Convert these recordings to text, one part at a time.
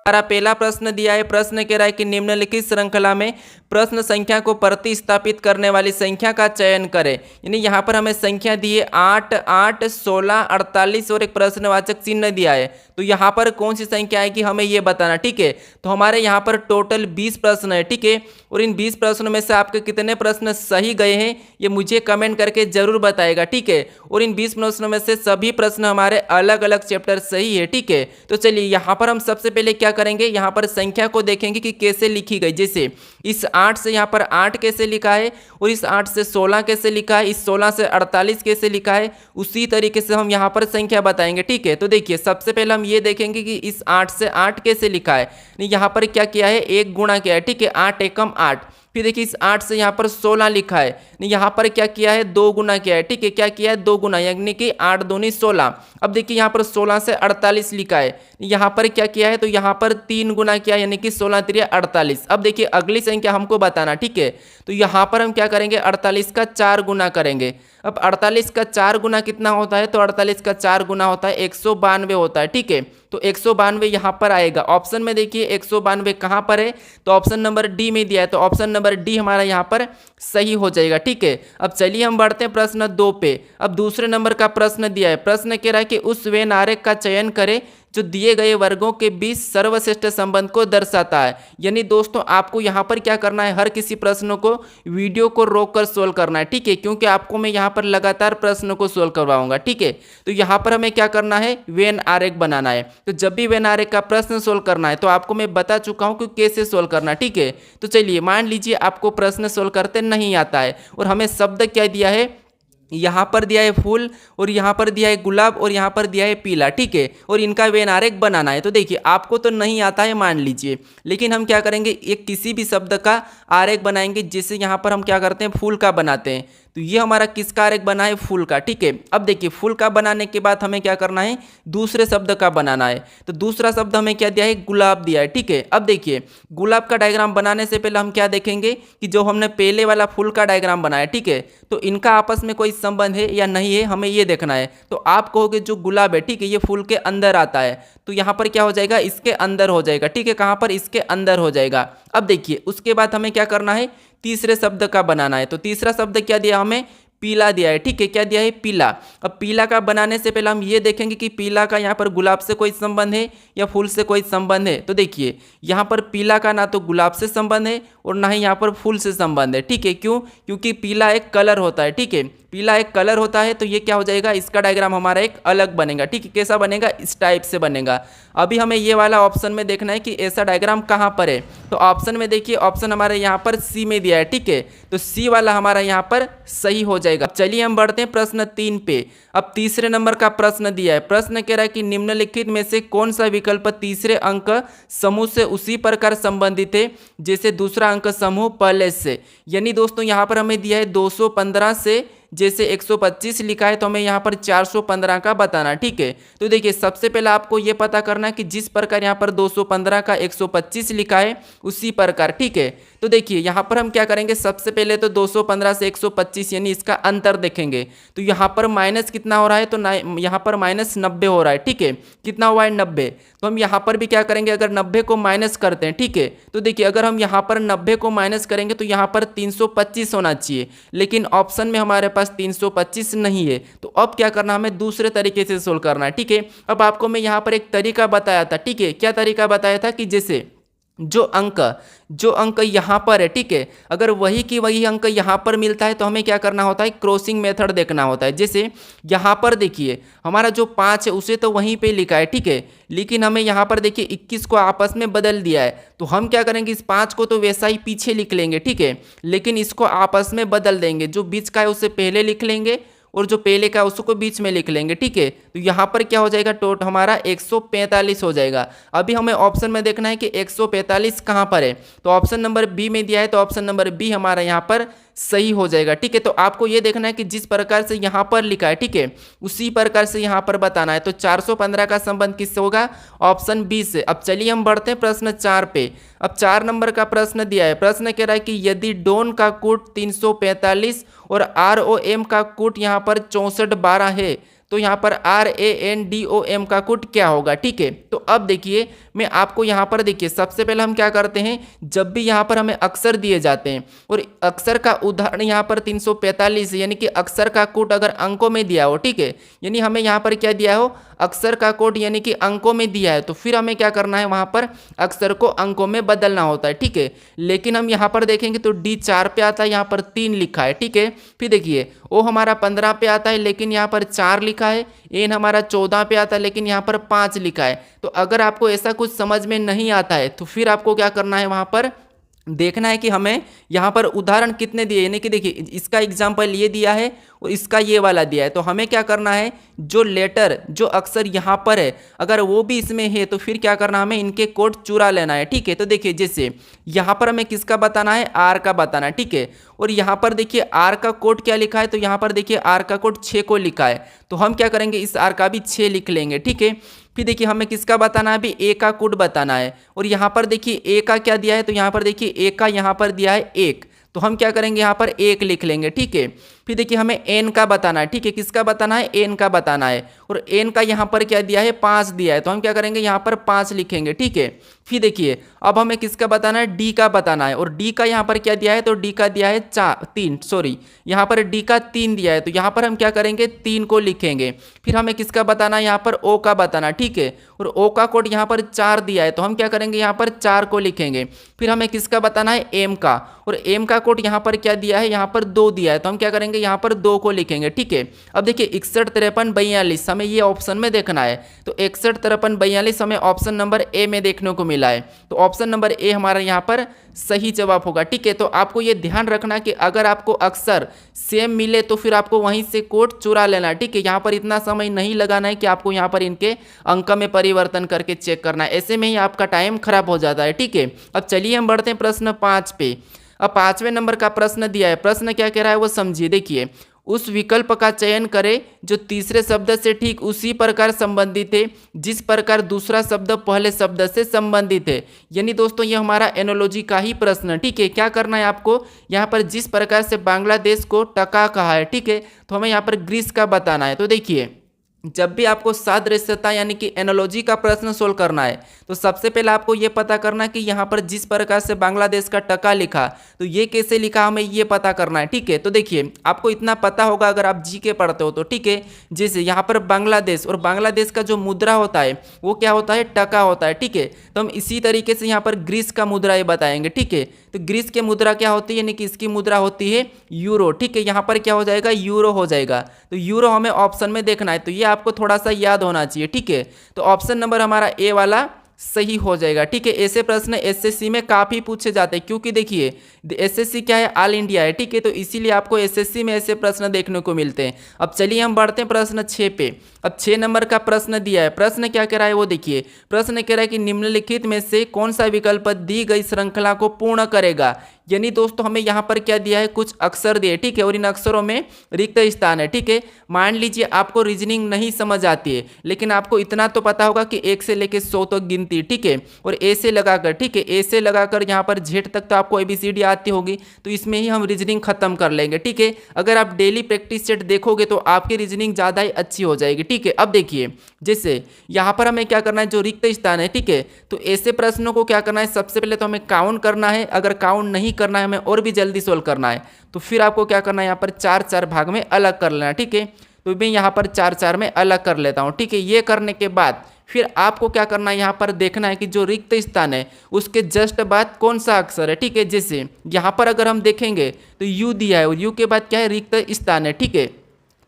हमारा पहला प्रश्न दिया है, प्रश्न कह रहा है कि निम्नलिखित श्रृंखला में प्रश्न संख्या को प्रतिस्थापित करने वाली संख्या का चयन करें। यानी यहाँ पर हमें संख्या दी है 8, 8, 16, 48 और एक प्रश्नवाचक चिन्ह दिया है। तो यहाँ पर कौन सी संख्या है कि हमें ये बताना, ठीक है। तो हमारे यहाँ पर टोटल 20 प्रश्न है, ठीक है। और इन 20 प्रश्नों में से आपके कितने प्रश्न सही गए हैं ये मुझे कमेंट करके जरूर बताएगा, ठीक है। और इन 20 प्रश्नों में से सभी प्रश्न हमारे अलग अलग चैप्टर सही है, ठीक है। तो चलिए यहाँ पर हम सबसे पहले क्या करेंगे, यहाँ पर संख्या को देखेंगे कि कैसे लिखी गई। जैसे इस 8 से यहाँ पर 8 कैसे लिखा है, और इस 8 से 16 कैसे लिखा है, इस 16 से 48 कैसे लिखा है, उसी तरीके से हम यहाँ पर संख्या बताएंगे, ठीक है। तो देखिए सबसे पहले हम ये देखेंगे कि इस 8 से 8 कैसे लिखा है। यहाँ पर क्या किया है, एक गुणा किया है, ठीक है। 8 एकम 8। फिर देखिए इस 8 से यहाँ पर 16 लिखा है, यहाँ पर क्या किया है, 2 गुना किया है, ठीक है। क्या किया है, 2 गुना, यानी कि 8 दूनी 16। अब देखिए यहाँ पर 16 से 48 लिखा है, यहाँ पर क्या किया है, तो यहाँ पर 3 गुना किया, यानी कि 16 3 48। अब देखिए अगली संख्या हमको बताना, ठीक है। तो यहाँ पर हम क्या करेंगे, 48 का 4 गुना करेंगे। अब 48 का 4 गुना कितना होता है, तो 48 का 4 गुना होता है 192 होता है, ठीक है। तो 192 यहाँ पर आएगा। ऑप्शन में देखिए 192 कहाँ पर है, तो ऑप्शन नंबर डी में दिया है, तो ऑप्शन नंबर डी हमारा यहाँ पर सही हो जाएगा, ठीक है। अब चलिए हम बढ़ते हैं प्रश्न 2 पे। अब दूसरे नंबर का प्रश्न दिया है, प्रश्न कह रहा है कि उस वेन आरेख का चयन करें जो दिए गए वर्गों के बीच सर्वश्रेष्ठ संबंध को दर्शाता है। यानी दोस्तों आपको यहाँ पर क्या करना है, हर किसी प्रश्न को वीडियो को रोककर सोल्व करना है, ठीक है। क्योंकि आपको मैं यहाँ पर लगातार प्रश्न को सोल्व करवाऊंगा, ठीक है। तो यहाँ पर हमें क्या करना है, वेन आरेख बनाना है। तो जब भी वेन आरेख का प्रश्न सोल्व करना है तो आपको मैं बता चुका हूँ कि कैसे सोल्व करना है, ठीक है। तो चलिए मान लीजिए आपको प्रश्न सोल्व करते नहीं आता है, और हमें शब्द क्या दिया है, यहाँ पर दिया है फूल, और यहाँ पर दिया है गुलाब, और यहाँ पर दिया है पीला, ठीक है। और इनका वेन आरेख बनाना है। तो देखिए आपको तो नहीं आता है मान लीजिए, लेकिन हम क्या करेंगे, एक किसी भी शब्द का आरेख बनाएंगे। जैसे यहाँ पर हम क्या करते हैं, फूल का बनाते हैं। तो ये हमारा किसका आरेख बना है, फूल का, ठीक है। अब देखिए फूल का बनाने के बाद हमें क्या करना है, दूसरे शब्द का बनाना है। तो दूसरा शब्द हमें क्या दिया है, गुलाब दिया है, ठीक है। अब देखिए गुलाब का डायग्राम बनाने से पहले हम क्या देखेंगे कि जो हमने पहले वाला फूल का डायग्राम बनाया, ठीक है, तो इनका आपस में कोई संबंध है या नहीं है, हमें ये देखना है। तो आप कहोगे जो गुलाब है, ठीक है, ये फूल के अंदर आता है, तो यहाँ पर क्या हो जाएगा, इसके अंदर हो जाएगा, ठीक है। कहाँ पर, इसके अंदर हो जाएगा। अब देखिए उसके बाद हमें क्या करना है, तीसरे शब्द का बनाना है। तो तीसरा शब्द क्या दिया हमें, पीला दिया है, ठीक है। क्या दिया है, पीला। अब पीला का बनाने से पहले हम ये देखेंगे कि पीला का यहाँ पर गुलाब से कोई संबंध है या फूल से कोई संबंध है। तो देखिए यहाँ पर पीला का ना तो गुलाब से संबंध है और ना ही यहाँ पर फूल से संबंध है, ठीक है। क्यों, क्योंकि पीला एक कलर होता है, ठीक है। पीला एक कलर होता है, तो ये क्या हो जाएगा, इसका डायग्राम हमारा एक अलग बनेगा, ठीक है। कैसा बनेगा, इस टाइप से बनेगा। अभी हमें ये वाला ऑप्शन में देखना है कि ऐसा डायग्राम कहाँ पर है। तो ऑप्शन में देखिए, ऑप्शन हमारे यहाँ पर सी में दिया है, ठीक है। तो सी वाला हमारा यहाँ पर सही हो जाएगा। चलिए हम बढ़ते हैं प्रश्न 3 पे। अब तीसरे नंबर का प्रश्न दिया है, प्रश्न कह रहा है कि निम्नलिखित में से कौन सा विकल्प तीसरे अंक समूह से उसी प्रकार संबंधित है जैसे दूसरा अंक समूह पहले से। यानी दोस्तों यहाँ पर हमें दिया है 215 से जैसे 125 लिखा है, तो हमें यहाँ पर 415 का बताना, ठीक है। तो देखिए सबसे पहले आपको ये पता करना है कि जिस प्रकार यहाँ पर 215 का 125 लिखा है उसी प्रकार, ठीक है। तो देखिए यहाँ पर हम क्या करेंगे, सबसे पहले तो 215 से 125 यानी इसका अंतर देखेंगे। तो यहाँ पर माइनस कितना हो रहा है, तो यहाँ पर माइनस 90 हो रहा है, ठीक है। कितना हुआ है, 90। तो हम यहाँ पर भी क्या करेंगे, अगर 90 को माइनस करते हैं, ठीक है। तो देखिए अगर हम यहाँ पर 90 को माइनस करेंगे तो यहाँ पर 325 होना चाहिए, लेकिन ऑप्शन में हमारे पास 325 नहीं है। तो अब क्या करना, हमें दूसरे तरीके से सोल्व करना है, ठीक है। अब आपको मैं यहाँ पर एक तरीका बताया था, ठीक है। क्या तरीका बताया था कि जैसे जो अंक यहाँ पर है, ठीक है, अगर वही की वही अंक यहाँ पर मिलता है तो हमें क्या करना होता है, क्रॉसिंग मेथड देखना होता है। जैसे यहाँ पर देखिए हमारा जो 5 है उसे तो वहीं पे लिखा है, ठीक है, लेकिन हमें यहाँ पर देखिए 21 को आपस में बदल दिया है। तो हम क्या करेंगे, इस 5 को तो वैसा ही पीछे लिख लेंगे, ठीक है, लेकिन इसको आपस में बदल देंगे। जो बीच का है उसे पहले लिख लेंगे और जो पहले का उसको बीच में लिख लेंगे, ठीक है। तो यहाँ पर क्या हो जाएगा, टोट हमारा 145 हो जाएगा। अभी हमें ऑप्शन में देखना है कि 145 कहाँ पर है। तो ऑप्शन नंबर बी में दिया है, तो ऑप्शन नंबर बी हमारा यहाँ पर सही हो जाएगा, ठीक है। तो आपको ये देखना है कि जिस प्रकार से यहाँ पर लिखा है, ठीक है, उसी प्रकार से यहाँ पर बताना है। तो 415 का संबंध किससे होगा, ऑप्शन बी से। अब चलिए हम बढ़ते हैं प्रश्न 4 पे। अब 4 नंबर का प्रश्न दिया है, प्रश्न कह रहा है कि यदि डॉन का कूट 345 और ROM का कूट यहाँ पर 6412 है तो यहाँ पर RANDOM का कूट क्या होगा, ठीक है। तो अब देखिए मैं आपको यहाँ पर देखिए सबसे पहले हम क्या करते हैं, जब भी यहाँ पर हमें अक्षर दिए जाते हैं और अक्षर का उदाहरण यहाँ पर 345 यानी कि अक्षर का कोड अगर अंकों में दिया हो, ठीक है, यानी हमें यहाँ पर क्या दिया हो, अक्षर का कोड यानी कि अंकों में दिया है, तो फिर हमें क्या करना है, वहाँ पर अक्षर को अंकों में बदलना होता है, ठीक है। लेकिन हम यहाँ पर देखेंगे तो डी 4 पे आता है, यहाँ पर 3 लिखा है, ठीक है। फिर देखिए ओ हमारा 15 पे आता है लेकिन यहाँ पर 4 लिखा है, एन हमारा 14 पे आता है लेकिन यहाँ पर 5 लिखा है। तो अगर आपको ऐसा कुछ समझ में नहीं आता है तो फिर आपको क्या करना है, वहाँ पर देखना है कि हमें यहाँ पर उदाहरण कितने दिए, यानी कि देखिए इसका एग्जाम्पल ये दिया है और इसका ये वाला दिया है, तो हमें क्या करना है, जो लेटर जो अक्षर यहाँ पर है अगर वो भी इसमें है तो फिर क्या करना, हमें इनके कोड चुरा लेना है, ठीक है। तो देखिए जैसे यहाँ पर हमें किसका बताना है, आर का बताना है, ठीक है। और यहाँ पर देखिए आर का कोड क्या लिखा है, तो यहाँ पर देखिए आर का कोड 6 को लिखा है, तो हम क्या करेंगे, इस आर का भी 6 लिख लेंगे, ठीक है। फिर देखिए हमें किसका बताना है, अभी ए का कोड बताना है, और यहाँ पर देखिए ए का क्या दिया है, तो यहाँ पर देखिए ए का यहाँ पर दिया है 1, तो हम क्या करेंगे, यहाँ पर 1 लिख लेंगे, ठीक है। फिर देखिए हमें एन का बताना है, ठीक है, किसका बताना है, एन का बताना है, और एन का यहाँ पर क्या दिया है, 5 दिया है, तो हम क्या करेंगे, यहाँ पर 5 लिखेंगे, ठीक है। फिर देखिए अब हमें किसका बताना है, डी का बताना है, और डी का यहाँ पर क्या दिया है, तो डी का दिया है 3 सॉरी यहाँ पर डी का 3 दिया है, तो यहाँ पर हम क्या करेंगे, 3 को लिखेंगे। फिर हमें किसका बताना है, यहाँ पर ओ का बताना, ठीक है, और ओ का कोड यहाँ पर 4 दिया है, तो हम क्या करेंगे, यहाँ पर 4 को लिखेंगे। फिर हमें किसका बताना है, एम का, और एम का कोड यहाँ पर क्या दिया है, यहाँ पर 2 दिया है, तो हम क्या करेंगे, यहाँ पर 2 को लिखेंगे, ठीक है। अब देखिए 61 53 42 हमें ये ऑप्शन में देखना है, तो 61 53 42 हमें ऑप्शन नंबर ए में देखने को मिला है, तो ऑप्शन नंबर ए हमारा यहाँ पर सही जवाब होगा, ठीक है। तो आपको ये ध्यान रखना कि अगर आपको अक्सर सेम मिले तो फिर आपको वहीं से कोड चुरा लेना, ठीक है। यहाँ पर इतना समय नहीं लगाना है कि आपको यहाँ पर इनके अंक में परिवर्तन करके चेक करना है, ऐसे में ही आपका टाइम खराब हो जाता है, ठीक है। अब चलिए हम बढ़ते हैं प्रश्न 5 पे। अब 5वें नंबर का प्रश्न दिया है, प्रश्न क्या कह रहा है वो समझिए। देखिए उस विकल्प का चयन करें जो तीसरे शब्द से ठीक उसी प्रकार संबंधित है जिस प्रकार दूसरा शब्द पहले शब्द से संबंधित है। यानी दोस्तों ये हमारा एनोलॉजी का ही प्रश्न, ठीक है। क्या करना है आपको, यहाँ पर जिस प्रकार से बांग्लादेश को टका कहा है, ठीक है, तो हमें यहाँ पर ग्रीस का बताना है। तो देखिए जब भी आपको सादृश्यता यानी कि एनालॉजी का प्रश्न सोल्व करना है तो सबसे पहले आपको ये पता करना है कि यहाँ पर जिस प्रकार से बांग्लादेश का टका लिखा तो ये कैसे लिखा, हमें ये पता करना है, ठीक है। तो देखिए आपको इतना पता होगा अगर आप जी के पढ़ते हो तो, ठीक है। जैसे यहाँ पर बांग्लादेश, और बांग्लादेश का जो मुद्रा होता है वो क्या होता है, टका होता है, ठीक है। तो हम इसी तरीके से यहाँ पर ग्रीस का मुद्रा ये बताएंगे, ठीक है। तो ग्रीस की मुद्रा क्या होती है, यानी कि इसकी मुद्रा होती है यूरो, ठीक है। यहाँ पर क्या हो जाएगा, यूरो हो जाएगा, तो यूरो हमें ऑप्शन में देखना है, तो ये आपको थोड़ा सा याद होना चाहिए, ठीक है। तो ऑप्शन नंबर हमारा ए वाला सही हो जाएगा, ठीक है। ऐसे प्रश्न एसएससी में काफ़ी पूछे जाते हैं क्योंकि देखिए एसएससी क्या है, ऑल इंडिया है, ठीक है। तो इसीलिए आपको एसएससी में ऐसे प्रश्न देखने को मिलते हैं। अब चलिए हम बढ़ते हैं प्रश्न 6 पे। अब 6 नंबर का प्रश्न दिया है, प्रश्न क्या कह रहा है वो देखिए। प्रश्न कह रहा है कि निम्नलिखित में से कौन सा विकल्प दी गई श्रृंखला को पूर्ण करेगा। यानी दोस्तों हमें यहाँ पर क्या दिया है, कुछ अक्षर दिए, ठीक है, और इन अक्षरों में रिक्त स्थान है, ठीक है। मान लीजिए आपको रीजनिंग नहीं समझ आती है लेकिन आपको इतना तो पता होगा कि 1 से लेकर 100 तक गिनती, ठीक है, और ए से लगाकर, ठीक है, ए से लगाकर यहाँ पर जेड तक तो आपको ABCD आती होगी, तो इसमें ही हम रीजनिंग खत्म कर लेंगे, ठीक है। अगर आप डेली प्रैक्टिस सेट देखोगे तो आपकी रीजनिंग ज़्यादा ही अच्छी हो जाएगी, ठीक है। अब देखिए जैसे यहाँ पर हमें क्या करना है, जो रिक्त स्थान है, ठीक है, तो ऐसे प्रश्नों को क्या करना है, सबसे पहले तो हमें काउंट करना है। अगर काउंट नहीं करना है, हमें और भी जल्दी सोल्व करना है, तो फिर आपको क्या करना है, यहाँ पर 4-4 भाग में अलग कर लेना, ठीक है। तो मैं यहाँ पर 4-4 में अलग कर लेता हूँ, ठीक है। ये करने के बाद फिर आपको क्या करना है, यहाँ पर देखना है कि जो रिक्त स्थान है उसके जस्ट बाद कौन सा अक्षर है, ठीक है। जैसे यहाँ पर अगर हम देखेंगे तो यू दिया है और यू के बाद क्या है, रिक्त स्थान है, ठीक है।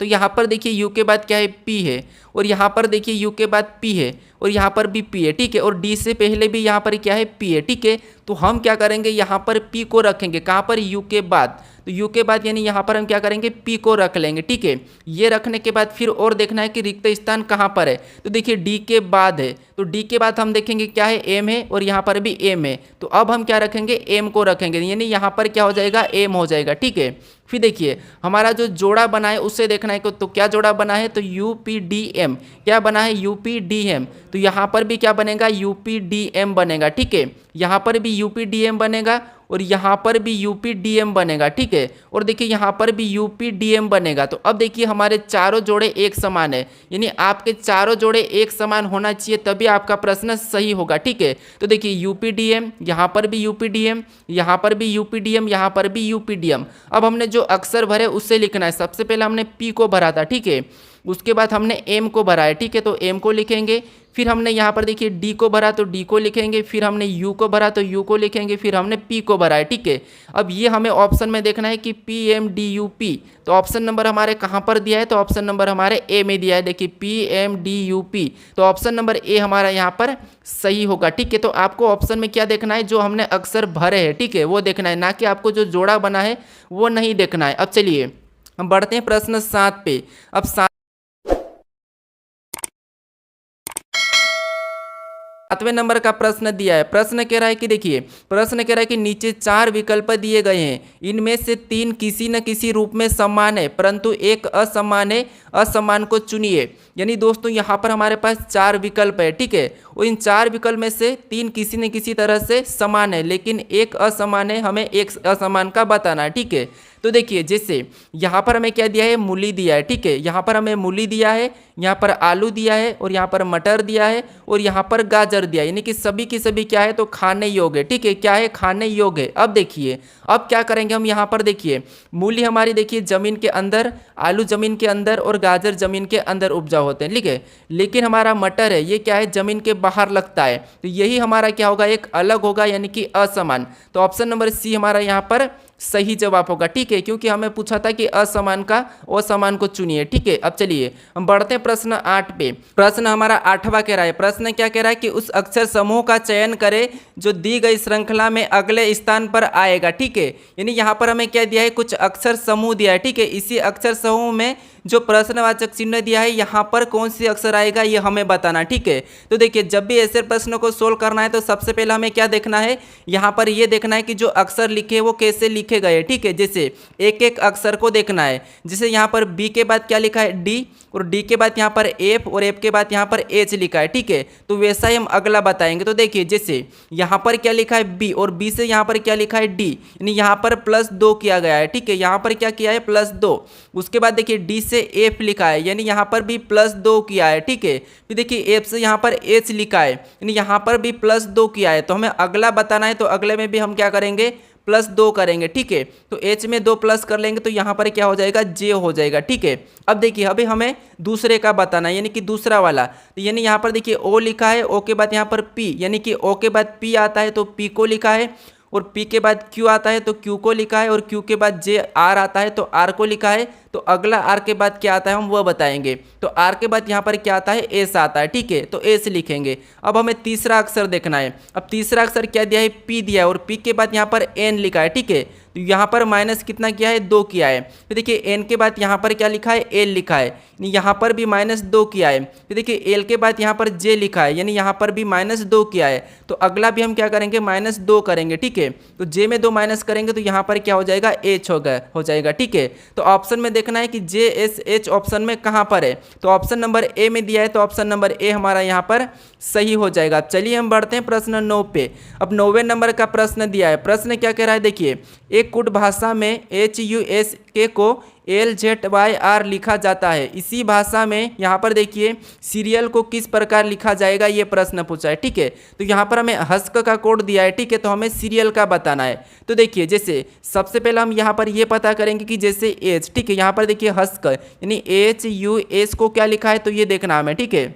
तो यहाँ पर देखिए यू के बाद क्या है, पी है, और यहाँ पर देखिए यू के बाद पी है, और यहाँ पर भी पी है, ठीक है, और डी से पहले भी यहाँ पर क्या है, पी है, ठीक है। तो हम क्या करेंगे, यहाँ पर पी को रखेंगे, कहाँ पर, यू के बाद। तो यू के बाद यानी यहाँ पर हम क्या करेंगे, पी को रख लेंगे, ठीक है। ये रखने के बाद फिर और देखना है कि रिक्त स्थान कहाँ पर है, तो देखिए डी के बाद है, तो डी के बाद हम देखेंगे क्या है, एम है, और यहाँ पर भी एम है। तो अब हम क्या रखेंगे, एम को रखेंगे, यानी यहाँ पर क्या हो जाएगा, एम हो जाएगा, ठीक है। फिर देखिए हमारा जो जोड़ा बना है उससे देखना है, तो क्या जोड़ा बना है, तो UPDM क्या बना है, UPDM। तो यहाँ पर भी क्या बनेगा, UPDM बनेगा, ठीक है। यहाँ पर भी UPDM बनेगा और यहाँ पर भी यूपी डीएम बनेगा, ठीक है। और देखिए यहाँ पर भी यूपी डीएम बनेगा। तो अब देखिए हमारे चारों जोड़े एक समान है, यानी आपके चारों जोड़े एक समान होना चाहिए, तभी आपका प्रश्न सही होगा, ठीक है। तो देखिए यूपी डीएम, यहाँ पर भी यूपी डीएम, यहाँ पर भी यूपी डीएम, यहाँ पर भी यूपी डीएम। अब हमने जो अक्षर भरे उससे लिखना है। सबसे पहले हमने पी को भरा था, ठीक है। उसके बाद हमने एम को भरा है, ठीक है, तो एम को लिखेंगे। फिर हमने यहाँ पर देखिए डी को भरा तो डी को लिखेंगे। फिर हमने यू को भरा तो यू को लिखेंगे। फिर हमने पी को भरा है, ठीक है। अब ये हमें ऑप्शन में देखना है कि P M D U P. तो ऑप्शन नंबर हमारे कहाँ पर दिया है, तो ऑप्शन नंबर हमारे ए में दिया है। देखिए P M D U P, तो ऑप्शन नंबर ए हमारा यहाँ पर सही होगा, ठीक है। तो आपको ऑप्शन में क्या देखना है, जो हमने अक्षर भरे हैं, ठीक है, वो देखना है, ना कि आपको जो जोड़ा बना है वो नहीं देखना है। अब चलिए हम बढ़ते हैं प्रश्न 7 पे। अब 7वें नंबर का प्रश्न दिया है। प्रश्न कह रहा है कि देखिए, प्रश्न कह रहा है कि नीचे 4 विकल्प दिए गए हैं, इनमें से 3 किसी न किसी रूप में समान है परंतु एक असमान है, असमान को चुनिए। यानी दोस्तों यहाँ पर हमारे पास 4 विकल्प है, ठीक है। और इन 4 विकल्प में से 3 किसी न किसी तरह से समान है, लेकिन एक असमान है, हमें एक असमान का बताना है, ठीक है। तो देखिए जैसे यहाँ पर हमें क्या दिया है, मूली दिया है, ठीक है। यहाँ पर हमें मूली दिया है, यहाँ पर आलू दिया है, और यहाँ पर मटर दिया है, और यहाँ पर गाजर दिया है। यानी कि सभी की सभी क्या है, तो खाने योग्य है, ठीक है। क्या है, खाने योग्य है। अब देखिए अब क्या करेंगे हम, यहाँ पर देखिए मूली हमारी देखिए जमीन के अंदर, आलू जमीन के अंदर और गाजर जमीन के अंदर उपजाऊ होते हैं, ठीक है। लेकिन हमारा मटर है, ये क्या है, जमीन के बाहर लगता है। तो यही हमारा क्या होगा, एक अलग होगा, यानी कि असमान। तो ऑप्शन नंबर सी हमारा यहाँ पर सही जवाब होगा, ठीक है, क्योंकि हमें पूछा था कि असमान का असमान को चुनिए, ठीक है। अब चलिए हम बढ़ते हैं प्रश्न 8 पे। प्रश्न हमारा 8वां कह रहा है। प्रश्न क्या कह रहा है कि उस अक्षर समूह का चयन करें जो दी गई श्रृंखला में अगले स्थान पर आएगा, ठीक है। यानी यहाँ पर हमें क्या दिया है, कुछ अक्षर समूह दिया है, ठीक है। इसी अक्षर समूह में जो प्रश्नवाचक चिन्ह दिया है, यहाँ पर कौन सी अक्षर आएगा ये हमें बताना, ठीक है। तो देखिए जब भी ऐसे प्रश्न को सोल्व करना है तो सबसे पहले हमें क्या देखना है, यहाँ पर ये देखना है कि जो अक्षर लिखे वो कैसे लिखे गए, ठीक है। जैसे एक एक अक्षर को देखना है। जैसे यहाँ पर बी के बाद क्या लिखा है, डी, और डी के बाद यहाँ पर एफ, और एफ के बाद यहाँ पर एच लिखा है, ठीक है। तो वैसा ही हम अगला बताएंगे। तो देखिए जैसे यहाँ पर क्या लिखा है, बी, और बी से यहाँ पर क्या लिखा है, डी, यानी यहाँ पर +2 किया गया है, ठीक है। यहाँ पर क्या किया है, +2। उसके बाद देखिए डी से एफ लिखा है, यानी यहाँ पर भी +2 किया है, ठीक है। फिर देखिए एफ से यहाँ पर एच लिखा है, यानी यहाँ पर भी +2 किया है। तो हमें अगला बताना है, तो अगले में भी हम क्या करेंगे, +2 करेंगे, ठीक है। तो एच में 2 प्लस कर लेंगे तो यहाँ पर क्या हो जाएगा, जे हो जाएगा, ठीक है। अब देखिए अभी हमें दूसरे का बताना है, यानी कि दूसरा वाला। तो यानी यहाँ पर देखिए ओ लिखा है, ओ के बाद यहाँ पर पी, यानी कि ओ के बाद पी आता है तो पी को लिखा है, और पी के बाद क्यू आता है तो क्यू को लिखा है, और क्यू के बाद जे आर आता है तो आर को लिखा है। तो अगला आर के बाद क्या आता है हम वो बताएंगे। तो आर के बाद यहाँ पर क्या आता है, एस आता है, ठीक है। तो एस लिखेंगे। अब हमें तीसरा अक्षर देखना है। अब तीसरा अक्षर क्या दिया है, पी दिया है, और पी के बाद यहाँ पर एन लिखा है, ठीक है। तो यहाँ पर माइनस कितना किया है, 2 किया है। तो देखिए एन के बाद यहाँ पर क्या लिखा है, एल लिखा है, यहाँ पर भी -2 किया है। तो देखिए एल के बाद यहाँ पर जे लिखा है, यानी यहाँ पर भी -2 किया है। तो अगला भी हम क्या करेंगे, -2 करेंगे, ठीक है। तो जे में 2 माइनस करेंगे तो यहाँ पर क्या हो जाएगा, एच हो जाएगा, ठीक है। तो ऑप्शन में देखना है कि जे एस एच ऑप्शन में कहाँ पर है। तो ऑप्शन नंबर ए में दिया है, तो ऑप्शन नंबर ए हमारा यहाँ पर सही हो जाएगा। चलिए हम बढ़ते हैं प्रश्न 9 पे। अब 9वें नंबर का प्रश्न दिया है। प्रश्न क्या कह रहा है, देखिए एक कुट भाषा में HUSK को LZYR लिखा जाता है। इसी भाषा में यहाँ पर देखिए सीरियल को किस प्रकार लिखा जाएगा, ये प्रश्न पूछा है, ठीक है। तो यहाँ पर हमें हस्क का कोड दिया है, ठीक है। तो हमें सीरियल का बताना है। तो देखिए जैसे सबसे पहले हम यहाँ पर ये पता करेंगे कि जैसे एच, ठीक है, यहाँ पर देखिए हस्क यानी HUS को क्या लिखा है, तो ये देखना हमें, ठीक है।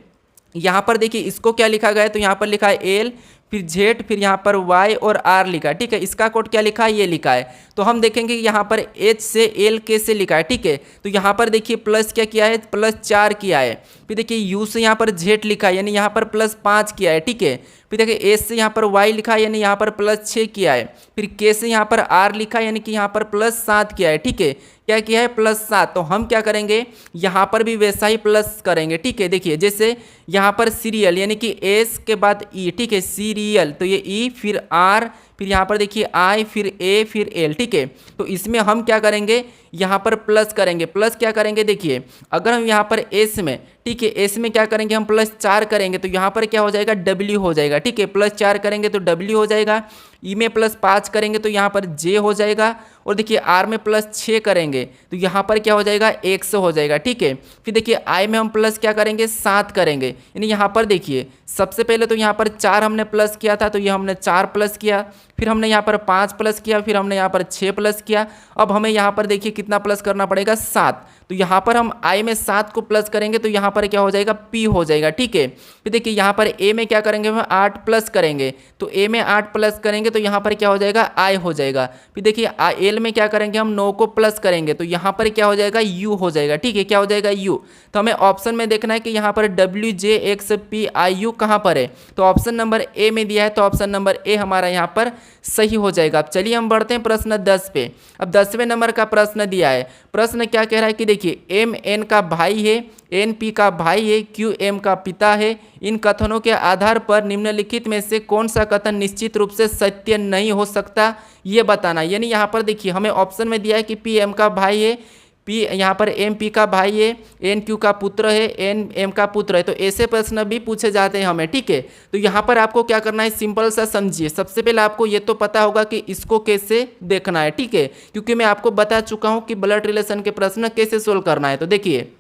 यहाँ पर देखिए इसको क्या लिखा गया है, तो यहाँ पर लिखा है एल, फिर जेड, फिर यहाँ पर वाई और आर लिखा है, ठीक है। इसका कोड क्या लिखा है, ये लिखा है। तो हम देखेंगे कि यहाँ पर एच से एल के से लिखा है, ठीक है। तो यहाँ पर देखिए प्लस क्या किया है, +4 किया है। फिर देखिए यू से यहाँ पर जेड लिखा है, यानी यहाँ पर +5 किया है, ठीक है। फिर देखिए एस से यहाँ पर वाई लिखा है, यानी यहाँ पर +6 किया है। फिर के से यहाँ पर आर लिखा है, यानी कि यहाँ पर +7 किया है, ठीक है। क्या किया है, +7। तो हम क्या करेंगे, यहाँ पर भी वैसा ही प्लस करेंगे, ठीक है। देखिए जैसे यहाँ पर सीरियल यानी कि एस के बाद ई, ठीक है, सीरियल, तो ये ई, फिर आर, फिर यहाँ पर देखिए आई, फिर ए, फिर एल, ठीक है। तो इसमें हम क्या करेंगे, यहाँ पर प्लस करेंगे। प्लस क्या करेंगे, देखिए अगर हम यहाँ पर एस में, ठीक है। एस में क्या करेंगे हम +4 करेंगे तो यहाँ पर क्या हो जाएगा W हो जाएगा, ठीक है। +4 करेंगे तो W हो जाएगा। ई में +5 करेंगे तो यहाँ पर J हो जाएगा। और देखिए आर में +6 करेंगे तो यहाँ पर क्या हो जाएगा X हो जाएगा, ठीक है। फिर देखिए आई में हम प्लस क्या करेंगे 7 करेंगे, यानी यहाँ पर देखिए सबसे पहले तो यहाँ पर 4 हमने प्लस किया था तो ये हमने 4 प्लस किया, फिर हमने यहाँ पर 5 प्लस किया, फिर हमने यहाँ पर 6 प्लस किया। अब हमें यहाँ पर देखिए कितना प्लस करना पड़ेगा 7, तो यहाँ पर हम आई में 7 को प्लस करेंगे तो यहाँ पर क्या हो जाएगा P हो जाएगा, ठीक है। फिर देखिए यहाँ पर ए में क्या करेंगे हम 8 प्लस करेंगे तो ए में 8 प्लस करेंगे तो यहाँ पर क्या हो जाएगा आई हो जाएगा। फिर देखिए एल में क्या करेंगे हम 9 को प्लस करेंगे तो यहाँ पर क्या हो जाएगा यू हो जाएगा, ठीक है। क्या हो जाएगा यू। तो हमें ऑप्शन में देखना है कि यहाँ पर WJXPIU कहाँ पर है, तो ऑप्शन नंबर ए में दिया है तो ऑप्शन नंबर ए हमारा यहाँ पर सही हो जाएगा। अब चलिए हम बढ़ते हैं प्रश्न 10 पे। अब 10वें नंबर का प्रश्न दिया है। प्रश्न क्या कह रहा है कि देखिए एम एन का भाई है, एन पी का भाई है, क्यू एम का पिता है। इन कथनों के आधार पर निम्नलिखित में से कौन सा कथन निश्चित रूप से सत्य नहीं हो सकता ये बताना। यानी यहाँ पर देखिए हमें ऑप्शन में दिया है कि पी एम का भाई है, पी यहाँ पर एम पी का भाई है, एन क्यू का पुत्र है, एन एम का पुत्र है। तो ऐसे प्रश्न भी पूछे जाते हैं हमें, ठीक है। तो यहाँ पर आपको क्या करना है सिंपल सा समझिए। सबसे पहले आपको ये तो पता होगा कि इसको कैसे देखना है, ठीक है, क्योंकि मैं आपको बता चुका हूँ कि ब्लड रिलेशन के प्रश्न कैसे सोल्व करना है। तो देखिए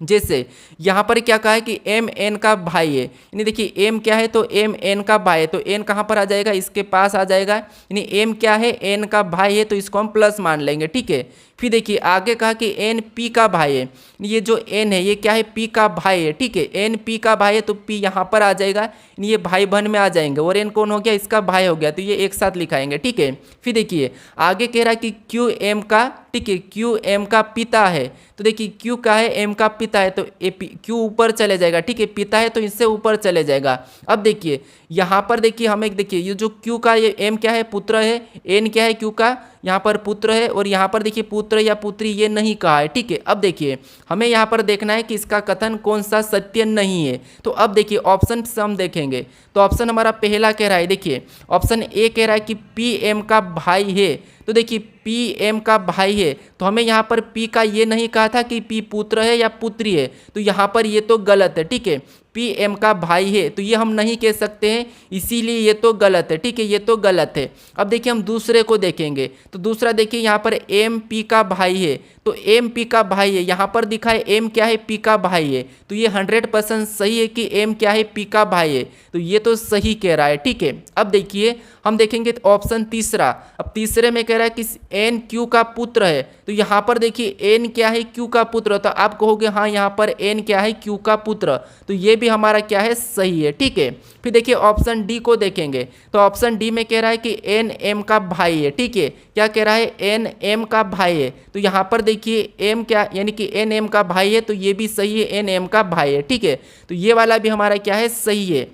जैसे यहाँ पर क्या कहा है कि एम एन का भाई है, यानी देखिए एम क्या है तो एम एन का भाई है, तो एन कहाँ पर आ जाएगा इसके पास आ जाएगा, यानी एम क्या है एन का भाई है तो इसको हम प्लस मान लेंगे, ठीक है। फिर देखिए आगे कहा कि एन पी का भाई है, ये जो एन है ये क्या है पी का भाई है, ठीक है। एन पी का भाई है तो पी यहाँ पर आ जाएगा, ये भाई बहन में आ जाएंगे, और एन कौन हो गया इसका भाई हो गया, तो ये एक साथ लिखाएंगे, ठीक है। फिर देखिए आगे कह रहा है कि क्यू एम का, ठीक है, क्यू एम का पिता है, तो देखिए क्यू का है एम का पिता है तो क्यू ऊपर चले जाएगा, ठीक है, पिता है तो इससे ऊपर चले जाएगा। अब देखिए यहाँ पर देखिए हमें देखिए ये जो क्यू का ये एम क्या है पुत्र है, एन क्या है क्यू का यहाँ पर पुत्र है, और यहाँ पर देखिए पुत्र या पुत्री ये नहीं कहा है, ठीक है। अब देखिए हमें यहाँ पर देखना है कि इसका कथन कौन सा सत्य नहीं है। तो अब देखिए ऑप्शन से हम देखेंगे तो ऑप्शन हमारा पहला कह रहा है, देखिए ऑप्शन ए कह रहा है कि पी एम का भाई है, तो देखिए पी एम का भाई है तो हमें यहाँ पर पी का ये नहीं कहा था कि पी पुत्र है या पुत्री है, तो यहाँ पर ये तो गलत है, ठीक है। पी एम का भाई है तो ये हम नहीं कह सकते हैं, इसीलिए ये तो गलत है, ठीक है, ये तो गलत है। अब देखिए हम दूसरे को देखेंगे तो दूसरा देखिए यहाँ पर एम पी का भाई है, तो एम पी का भाई है, यहाँ पर दिखा है एम क्या है पी का भाई है, तो ये 100% सही है कि एम क्या है पी का भाई है, तो ये तो सही कह रहा है, ठीक है। अब देखिए हम देखेंगे तो ऑप्शन तीसरा, अब तीसरे में कह रहा है कि एन क्यू का पुत्र है, तो यहाँ पर देखिए एन क्या है क्यू का पुत्र, तो आप कहोगे हाँ यहाँ पर एन क्या है क्यू का पुत्र, तो ये भी हमारा क्या है सही है, ठीक है। फिर देखिए ऑप्शन डी को देखेंगे तो ऑप्शन डी में कह रहा है कि एन एम का भाई है, ठीक है, क्या कह रहा है एन एम का भाई है, तो यहाँ पर देखिए एम क्या यानी कि एन एम का भाई है तो ये भी सही है, एन एम का भाई है, ठीक है। तो ये वाला भी हमारा क्या है सही है।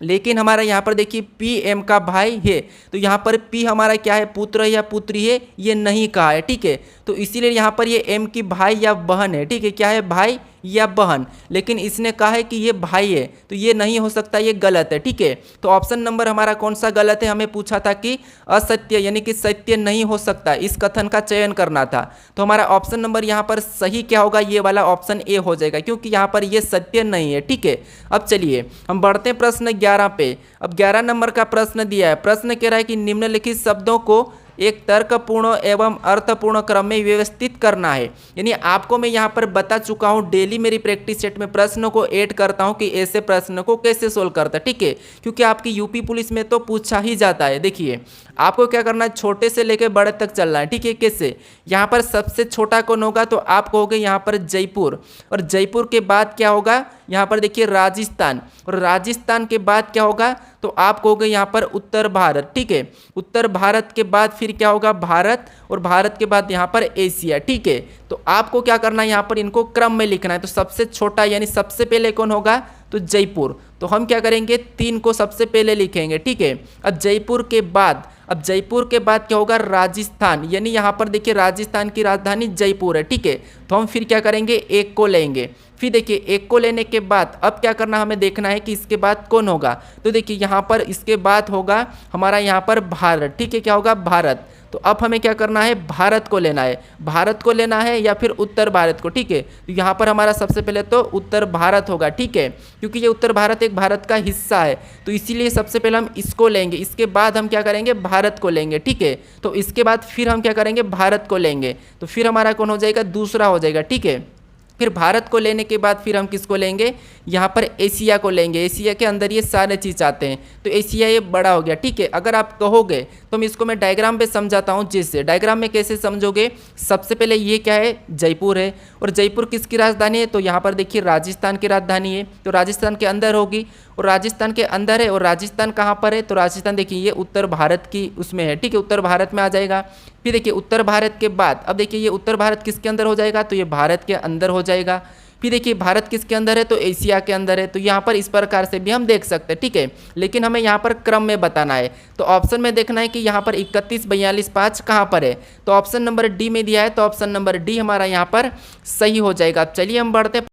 लेकिन हमारा यहाँ पर देखिए पी एम का भाई है तो यहाँ पर पी हमारा क्या है पुत्र या पुत्री है ये नहीं कहा है, ठीक है। तो इसीलिए यहाँ पर ये एम की भाई या बहन है, ठीक है, क्या है भाई या बहन, लेकिन इसने कहा है कि ये भाई है तो ये नहीं हो सकता, ये गलत है, ठीक है। तो ऑप्शन नंबर हमारा कौन सा गलत है, हमें पूछा था कि असत्य यानी कि सत्य नहीं हो सकता, इस कथन का चयन करना था। तो हमारा ऑप्शन नंबर यहाँ पर सही क्या होगा, ये वाला ऑप्शन ए हो जाएगा, क्योंकि यहाँ पर ये सत्य नहीं है, ठीक है। अब चलिए हम बढ़ते हैं प्रश्न 11 पे। अब 11 नंबर का प्रश्न दिया है। प्रश्न कह रहा है कि निम्नलिखित शब्दों को एक तर्कपूर्ण एवं अर्थपूर्ण क्रम में व्यवस्थित करना है। यानी आपको मैं यहाँ पर बता चुका हूँ, डेली मेरी प्रैक्टिस सेट में प्रश्नों को ऐड करता हूँ कि ऐसे प्रश्न को कैसे सोल्व करता है, ठीक है, क्योंकि आपकी यूपी पुलिस में तो पूछा ही जाता है। देखिए आपको क्या करना है, छोटे से लेकर बड़े तक चलना है, ठीक है। कैसे, यहाँ पर सबसे छोटा कौन होगा तो आप कहोगे यहाँ पर जयपुर, और जयपुर के बाद क्या होगा यहाँ पर देखिए राजस्थान, और राजस्थान के बाद क्या होगा तो आप कहोगे यहाँ पर उत्तर भारत, ठीक है। उत्तर भारत के बाद फिर क्या होगा भारत, और भारत के बाद यहाँ पर एशिया, ठीक है। तो आपको क्या करना है यहाँ पर इनको क्रम में लिखना है। तो सबसे छोटा यानी सबसे पहले कौन होगा तो जयपुर, तो हम क्या करेंगे 3 को सबसे पहले लिखेंगे, ठीक है। अब जयपुर के बाद क्या होगा राजस्थान, यानी यहाँ पर देखिए राजस्थान की राजधानी जयपुर है, ठीक है। तो हम फिर क्या करेंगे 1 को लेंगे। फिर देखिए 1 को लेने के बाद अब क्या करना हमें देखना है कि इसके बाद कौन होगा, तो देखिए यहाँ पर इसके बाद होगा हमारा यहाँ पर भारत, ठीक है, क्या होगा भारत। तो अब हमें क्या करना है, भारत को लेना है। भारत को लेना है या फिर उत्तर भारत को, ठीक है। तो यहाँ पर हमारा सबसे पहले तो उत्तर भारत होगा, ठीक है, क्योंकि ये उत्तर भारत एक भारत का हिस्सा है, तो इसीलिए सबसे पहले हम इसको लेंगे। इसके बाद हम क्या करेंगे, भारत को लेंगे, ठीक है। तो इसके बाद फिर हम क्या करेंगे, भारत को लेंगे, तो फिर हमारा कौन हो जाएगा, दूसरा हो जाएगा, ठीक है। फिर भारत को लेने के बाद फिर हम किसको लेंगे, यहाँ पर एशिया को लेंगे। एशिया के अंदर ये सारे चीज़ आते हैं, तो एशिया ये बड़ा हो गया, ठीक है। अगर आप कहोगे तो मैं इसको डायग्राम पे समझाता हूँ। जिससे डायग्राम में कैसे समझोगे, सबसे पहले ये क्या है, जयपुर है, और जयपुर किसकी राजधानी है, तो यहाँ पर देखिए राजस्थान की राजधानी है, तो राजस्थान के अंदर होगी, और राजस्थान के अंदर है। और राजस्थान कहाँ पर है, तो राजस्थान देखिए ये उत्तर भारत की उसमें है, ठीक है, उत्तर भारत में आ जाएगा। फिर देखिए उत्तर भारत के बाद अब देखिए ये उत्तर भारत किसके अंदर हो जाएगा, तो ये भारत के अंदर हो जाएगा। फिर देखिए भारत किसके अंदर है, तो एशिया के अंदर है। तो यहाँ पर इस प्रकार से भी हम देख सकते हैं, ठीक है, लेकिन हमें यहाँ पर क्रम में बताना है। तो ऑप्शन में देखना है कि यहाँ पर 31, 42, 5 कहाँ पर है, तो ऑप्शन नंबर डी में दिया है, तो ऑप्शन नंबर डी हमारा यहाँ पर सही हो जाएगा। अब चलिए हम बढ़ते हैं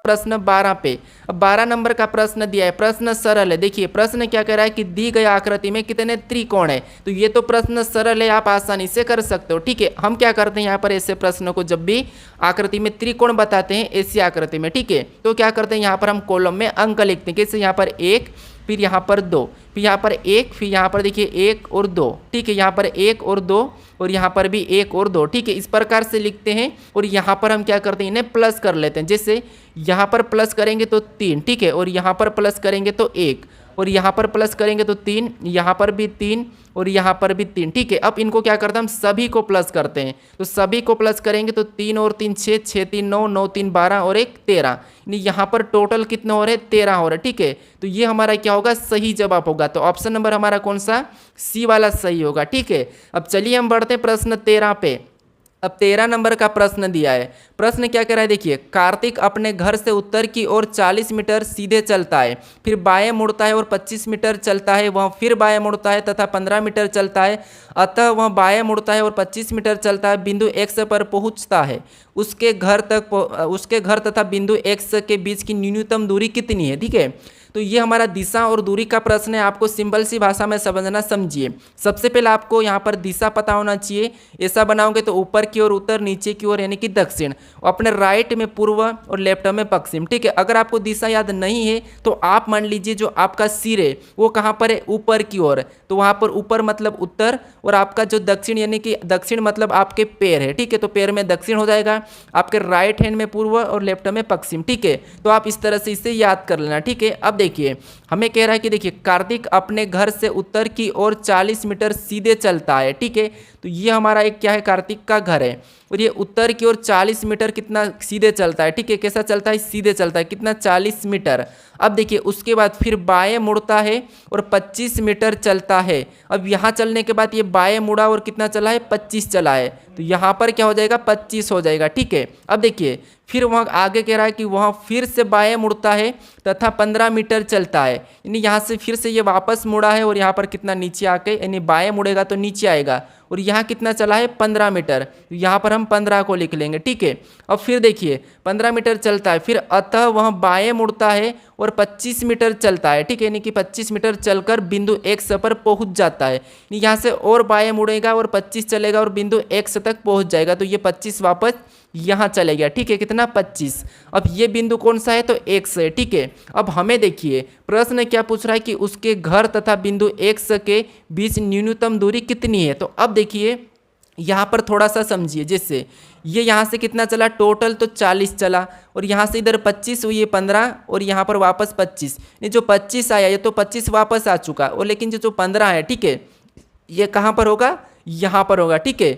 प्रश्न 12 पे। अब 12 नंबर का प्रश्न दिया है, प्रश्न सरल है। देखिए प्रश्न क्या कह रहा है कि दी गई आकृति में कितने त्रिकोण है, तो ये तो प्रश्न सरल है, आप आसानी से कर सकते हो, ठीक है। हम क्या करते हैं यहाँ पर ऐसे प्रश्नों को जब भी आकृति में त्रिकोण बताते हैं ऐसी आकृति में, ठीक है, तो क्या करते हैं यहाँ पर हम कॉलम में अंक लिखते हैं। कैसे, यहाँ पर 1, फिर यहाँ पर 2, फिर यहाँ पर 1, फिर यहाँ पर देखिए 1 और 2, ठीक है, यहाँ पर 1 और 2, और यहाँ पर भी 1 और 2, ठीक है, इस प्रकार से लिखते हैं। और यहाँ पर हम क्या करते हैं, इन्हें प्लस कर लेते हैं। जैसे यहाँ पर प्लस करेंगे तो 3, ठीक है, और यहाँ पर प्लस करेंगे तो 1, और यहाँ पर प्लस करेंगे तो 3, यहाँ पर भी 3, और यहाँ पर भी 3, ठीक है। अब इनको क्या करते हैं, हम सभी को प्लस करते हैं। तो सभी को प्लस करेंगे तो 3 और 3 6, 6 3 9, 9 3 12 और 1 13, यानी यहाँ पर टोटल कितने हो रहे हैं, 13 हो रहे हैं, ठीक है। तो ये हमारा क्या होगा, सही जवाब होगा। तो ऑप्शन नंबर हमारा कौन सा, सी वाला सही होगा, ठीक है। अब चलिए हम बढ़ते हैं प्रश्न 13 पे। अब 13 नंबर का प्रश्न दिया है। प्रश्न क्या कह रहा है, देखिए कार्तिक अपने घर से उत्तर की ओर 40 मीटर सीधे चलता है, फिर बाएं मुड़ता है और 25 मीटर चलता है, वह फिर बाएं मुड़ता है तथा 15 मीटर चलता है, अतः वह बाएं मुड़ता है और 25 मीटर चलता है, बिंदु एक्स पर पहुंचता है। उसके घर तथा बिंदु एक्स के बीच की न्यूनतम दूरी कितनी है, ठीक है। तो ये हमारा दिशा और दूरी का प्रश्न है, आपको सिंपल सी भाषा में समझना, समझिए। सबसे पहले आपको यहाँ पर दिशा पता होना चाहिए। ऐसा बनाओगे तो ऊपर की ओर उत्तर, नीचे की ओर यानी कि दक्षिण, अपने राइट में पूर्व और लेफ्ट में पश्चिम, ठीक है। अगर आपको दिशा याद नहीं है तो आप मान लीजिए जो आपका सिर है वो कहाँ पर है, ऊपर की ओर, तो वहाँ पर ऊपर मतलब उत्तर, और आपका जो दक्षिण यानी कि दक्षिण मतलब आपके पैर है, ठीक है, तो पैर में दक्षिण हो जाएगा, आपके राइट हैंड में पूर्व और लेफ्ट में पश्चिम, ठीक है। तो आप इस तरह से इसे याद कर लेना, ठीक है। अब देखिए हमें कह रहा है कि देखिए कार्तिक अपने घर से उत्तर की ओर 40 मीटर सीधे चलता है, ठीक है। तो ये हमारा एक क्या है, कार्तिक का घर है, और ये उत्तर की ओर 40 मीटर कितना सीधे चलता है, ठीक है। कैसा चलता है, सीधे चलता है, कितना, 40 मीटर। अब देखिए उसके बाद फिर बाएं मुड़ता है और 25 मीटर चलता है। अब यहाँ चलने के बाद ये बाएं मुड़ा और कितना चला है, 25 चला है, तो यहाँ पर क्या हो जाएगा, 25 हो जाएगा, ठीक है। अब देखिए फिर वहाँ आगे कह रहा है कि वहाँ फिर से बाएं मुड़ता है तथा 15 मीटर चलता है, यानी यहाँ से फिर से ये वापस मुड़ा है और यहाँ पर कितना, नीचे आके, यानी बाएं मुड़ेगा तो नीचे आएगा, और यहाँ कितना चला है, 15 मीटर, यहाँ पर हम 15 को लिख लेंगे, ठीक है। अब फिर देखिए 15 मीटर चलता है, फिर अतः वह बाएं मुड़ता है और 25 मीटर चलता है, ठीक है, यानी कि 25 मीटर चलकर बिंदु एक्स पर पहुंच जाता है। यहाँ से और बाएं मुड़ेगा और 25 चलेगा और बिंदु एक्स तक पहुंच जाएगा, तो ये 25 वापस यहाँ चले गया, ठीक है, कितना, 25। अब ये बिंदु कौन सा है, तो एक्स है, ठीक है। अब हमें देखिए प्रश्न क्या पूछ रहा है कि उसके घर तथा बिंदु एक्स के बीच न्यूनतम दूरी कितनी है। तो अब देखिए यहाँ पर थोड़ा सा समझिए। जैसे ये यहाँ से कितना चला, टोटल तो 40 चला, और यहाँ से इधर 25 हुई, 15, और यहाँ पर वापस 25, ये जो 25 आया ये तो 25 वापस आ चुका, और लेकिन जो 15 है, ठीक है, ये कहाँ पर होगा, यहाँ पर होगा, ठीक है।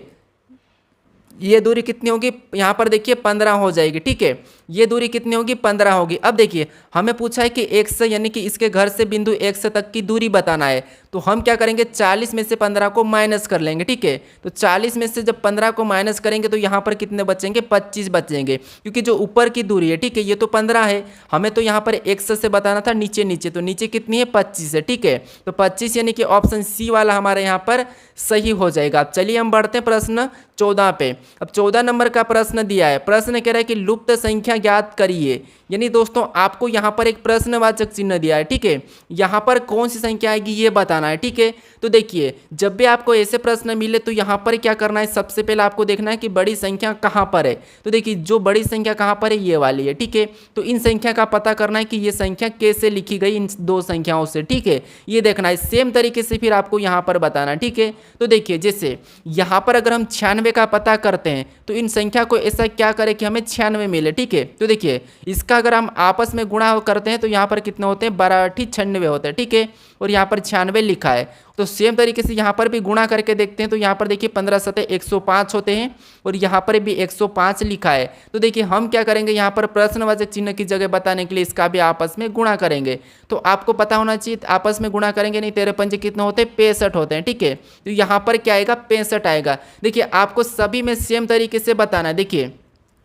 ये दूरी कितनी होगी, यहाँ पर देखिए 15 हो जाएगी, ठीक है। ये दूरी कितनी होगी, 15 होगी। अब देखिए हमें पूछा है कि एक्स यानी कि इसके घर से बिंदु एक्स तक की दूरी बताना है, तो हम क्या करेंगे, 40 में से 15 को माइनस कर लेंगे, ठीक है। तो 40 में से जब 15 को माइनस करेंगे तो यहाँ पर कितने बचेंगे, 25 बचेंगे, क्योंकि जो ऊपर की दूरी है, ठीक है, ये तो 15 है, हमें तो यहाँ पर एक्स से बताना था नीचे नीचे, तो नीचे कितनी है, 25 है, ठीक है। तो 25 यानी कि ऑप्शन सी वाला हमारे यहाँ पर सही हो जाएगा। चलिए हम बढ़ते हैं प्रश्न 14 पे। अब 14 नंबर का प्रश्न दिया है, प्रश्न कह रहा है कि लुप्त संख्या ज्ञात करिए। यानी दोस्तों आपको यहाँ पर एक प्रश्नवाचक चिन्ह दिया है, ठीक है, यहाँ पर कौन सी संख्या आएगी ये बताना है, ठीक है। तो देखिए जब भी आपको ऐसे प्रश्न मिले तो यहाँ पर क्या करना है, सबसे पहले आपको देखना है कि बड़ी संख्या कहाँ पर है। तो देखिए जो बड़ी संख्या कहाँ पर है, ये वाली है, ठीक है। तो इन संख्या का पता करना है कि ये संख्या कैसे लिखी गई इन दो संख्याओं से, ठीक है, ये देखना है। सेम तरीके से फिर आपको यहाँ पर बताना, ठीक है। तो देखिए जैसे यहाँ पर अगर हम 96 का पता करते हैं तो इन संख्या को ऐसा क्या करें कि हमें 96 मिले, ठीक है। तो देखिए इसका अगर हम आपस में गुणा करते हैं तो यहाँ पर कितने होते हैं, 12×8 = 96 होते हैं, ठीक है। और यहाँ पर 96 लिखा है। तो सेम तरीके से यहाँ पर भी गुणा करके देखते हैं तो यहाँ पर देखिए 15×7 = 105 होते हैं और यहाँ पर भी 105 लिखा है। तो देखिए हम क्या करेंगे, यहाँ पर प्रश्नवाचक चिन्ह की जगह बताने के लिए इसका भी आपस में गुणा करेंगे। तो आपको पता होना चाहिए आपस में गुणा करेंगे, नहीं 13×5 कितने होते हैं, 65 होते हैं, ठीक है। तो यहाँ पर क्या आएगा, 65 आएगा। देखिए आपको सभी में सेम तरीके से बताना है। देखिए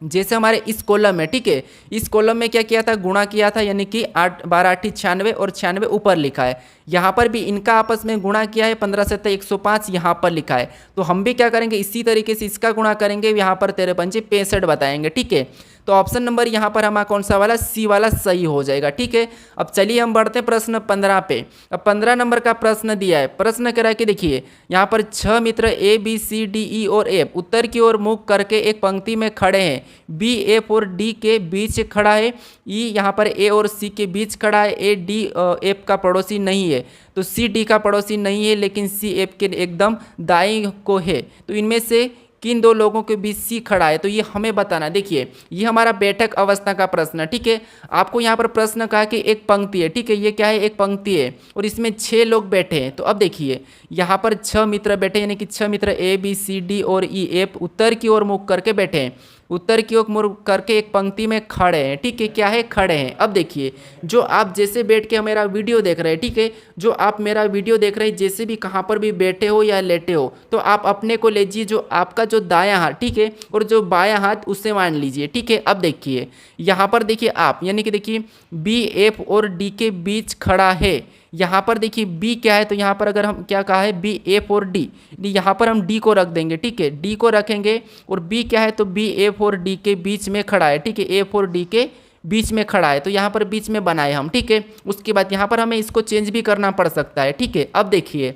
जैसे हमारे इस कॉलम में, ठीक है, इस कॉलम में क्या किया था, गुणा किया था, यानी कि 12×8 = 96 और 96 ऊपर लिखा है। यहाँ पर भी इनका आपस में गुणा किया है, 15×7 = 105 यहाँ पर लिखा है। तो हम भी क्या करेंगे, इसी तरीके से इसका गुणा करेंगे, यहाँ पर 13×5 = 65 बताएंगे, ठीक है। तो ऑप्शन नंबर यहाँ पर हमारा कौन सा वाला, सी वाला सही हो जाएगा, ठीक है। अब चलिए हम बढ़ते हैं प्रश्न 15 पे। अब 15 नंबर का प्रश्न दिया है, प्रश्न कह रहा है कि देखिए यहाँ पर 6 मित्र A B C D E और एफ उत्तर की ओर मुख करके एक पंक्ति में खड़े हैं। बी एफ और डी के बीच खड़ा है, ई यहाँ पर ए और सी के बीच खड़ा है, ए डी एफ का पड़ोसी नहीं है, तो सी डी का पड़ोसी नहीं है, लेकिन सी एफ के एकदम दाईं को है। तो इनमें से किन दो लोगों के बीच सी खड़ा है, तो ये हमें बताना। देखिए ये हमारा बैठक अवस्था का प्रश्न है, ठीक है। आपको यहाँ पर प्रश्न कहा कि एक पंक्ति है, ठीक है, ये क्या है, एक पंक्ति है और इसमें 6 लोग बैठे हैं। तो अब देखिए यहाँ पर 6 मित्र बैठे, यानी कि 6 मित्र ए बी सी डी और ई एफ उत्तर की ओर मुख करके बैठे हैं, उत्तर की ओर मुख करके एक पंक्ति में खड़े हैं, ठीक है, क्या है, खड़े हैं। अब देखिए जो आप जैसे बैठ के मेरा वीडियो देख रहे हैं, ठीक है, जो आप मेरा वीडियो देख रहे हैं, जैसे भी कहाँ पर भी बैठे हो या लेटे हो, तो आप अपने को लीजिए जो आपका जो दायां हाथ, ठीक है, और जो बायां हाथ उससे मान लीजिए, ठीक है। अब देखिए यहाँ पर देखिए आप, यानी कि देखिए बी एफ और डी के बीच खड़ा है। यहाँ पर देखिए बी क्या है, तो यहाँ पर अगर हम क्या कहा है, बी एफ और डी, यहाँ पर हम डी को रख देंगे, ठीक है, डी को रखेंगे। और बी क्या है, तो बी एफ और डी के बीच में खड़ा है, ठीक है, एफ और डी के बीच में खड़ा है, तो यहाँ पर बीच में बनाए हम, ठीक है। उसके बाद यहाँ पर हमें इसको चेंज भी करना पड़ सकता है, ठीक है। अब देखिए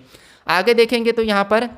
आगे देखेंगे तो यहाँ पर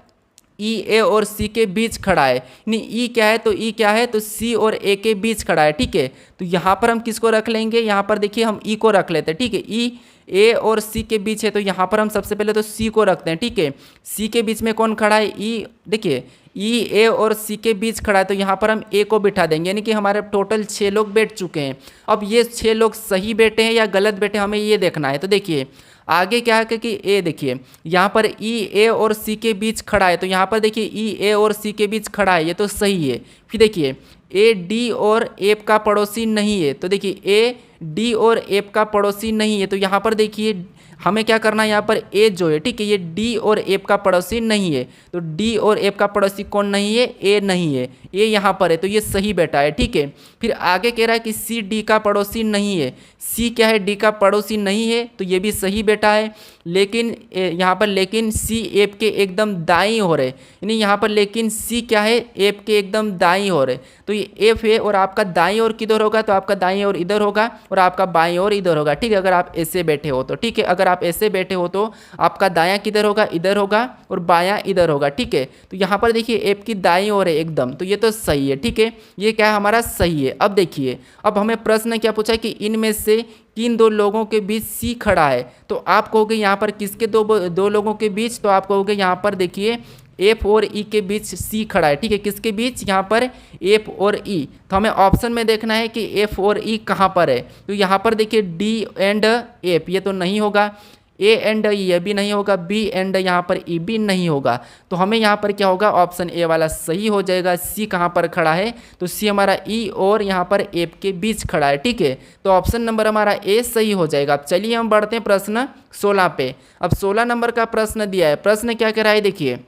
ई ए और सी के बीच खड़ा है, यानी ई क्या है, तो ई क्या है, तो सी और ए के बीच खड़ा है, ठीक है। तो यहाँ पर हम किसको रख लेंगे, यहाँ पर देखिए हम ई को रख लेते हैं, ठीक है। ई ए और सी के बीच है, तो यहाँ पर हम सबसे पहले तो सी को रखते हैं, ठीक है। सी के बीच में कौन खड़ा है, ई, देखिए ई ए और सी के बीच खड़ा है, तो यहाँ पर हम ए को बिठा देंगे, यानी कि हमारे टोटल 6 लोग बैठ चुके हैं। अब ये 6 लोग सही बैठे हैं या गलत बैठे, हमें ये देखना है। तो देखिए आगे क्या है कि ए, देखिए यहाँ पर ई ए और सी के बीच खड़ा है, तो यहाँ पर देखिए ई ए और सी के बीच खड़ा है, ये तो सही है। फिर देखिए ए डी और एफ का पड़ोसी नहीं है, तो देखिए ए डी और एफ का पड़ोसी नहीं है, तो यहाँ पर देखिए हमें क्या करना है, यहाँ पर ए जो है, ठीक है, ये डी और एफ का पड़ोसी नहीं है, तो डी और एफ का पड़ोसी कौन नहीं है, ए नहीं है, ए यहाँ पर है, तो ये सही बैठा है, ठीक है। फिर आगे कह रहा है कि सी डी का पड़ोसी नहीं है, सी क्या है, डी का पड़ोसी नहीं है, तो ये भी सही बैठा है। लेकिन यहाँ पर लेकिन सी एफ के एकदम दाईं हो रहे, यानी यहाँ पर लेकिन सी क्या है, एफ के एकदम दाईं हो रहे, तो ये एफ है और आपका दाईं ओर किधर होगा, तो आपका दाईं ओर इधर होगा और आपका बाईं ओर इधर होगा, ठीक है, अगर आप ऐसे बैठे हो तो, ठीक है। अगर आप ऐसे बैठे हो तो आपका दायां किधर होगा, इधर होगा और बायां इधर होगा, ठीक है। तो यहाँ पर देखिए एफ की दाईं ओर है एकदम, तो ये तो सही है, ठीक है, ये क्या है, हमारा सही है। अब देखिए अब हमें प्रश्न क्या पूछा कि इनमें से किन दो लोगों के बीच सी खड़ा है, तो आप कहोगे यहाँ पर किसके दो लोगों के बीच, तो आप कहोगे यहाँ पर देखिए एफ और ई के बीच सी खड़ा है, ठीक है, किसके बीच, यहाँ पर एफ और ई। तो हमें ऑप्शन में देखना है कि एफ और ई कहाँ पर है, तो यहाँ पर देखिए डी एंड एफ, ये तो नहीं होगा, ए एंड ई ये भी नहीं होगा, बी एंड यहाँ पर ई भी नहीं होगा, तो हमें यहाँ पर क्या होगा, ऑप्शन ए वाला सही हो जाएगा। सी कहाँ पर खड़ा है, तो सी हमारा ई और यहाँ पर एफ के बीच खड़ा है, ठीक है, तो ऑप्शन नंबर हमारा ए सही हो जाएगा। अब चलिए हम बढ़ते हैं प्रश्न 16 पे। अब 16 नंबर का प्रश्न दिया है, प्रश्न क्या कह रहा है, देखिए